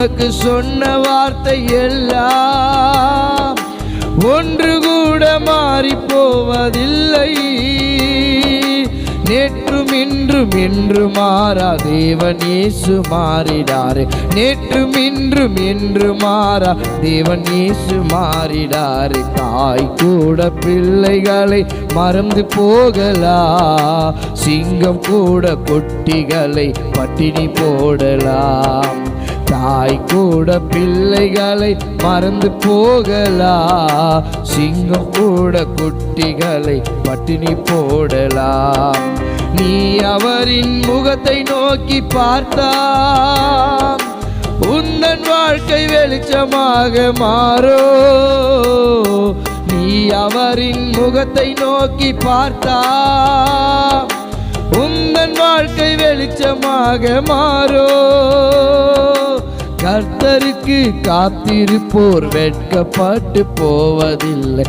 சொன்ன வார்த்தை எல்லாம் ஒன்று கூட மாறி போவதில்லை. நேற்றும் இன்றும் என்று மாறா தேவன் இயேசு மாறிடாரே. நேற்றும் இன்றும் என்று மாறா தேவன் இயேசு மாறிடாரே. தாய் கூட பிள்ளைகளை மறந்து போகலா, சிங்கம் கூட குட்டிகளை பட்டினி போடலாம். தாய் கூட பிள்ளைகளை மறந்து போகலா, சிங்கம் கூட குட்டிகளை பட்டினி போடலாம். நீ அவரின் முகத்தை நோக்கி பார்த்தால் உந்தன் வாழ்க்கை வெளிச்சமாக மாறோ. நீ அவரின் முகத்தை நோக்கி பார்த்தால் உந்தன் வாழ்க்கை வெளிச்சமாக மாறோ. கர்த்தருக்கு காத்திருப்போர் வெட்கப்பட்டு போவதில்லை.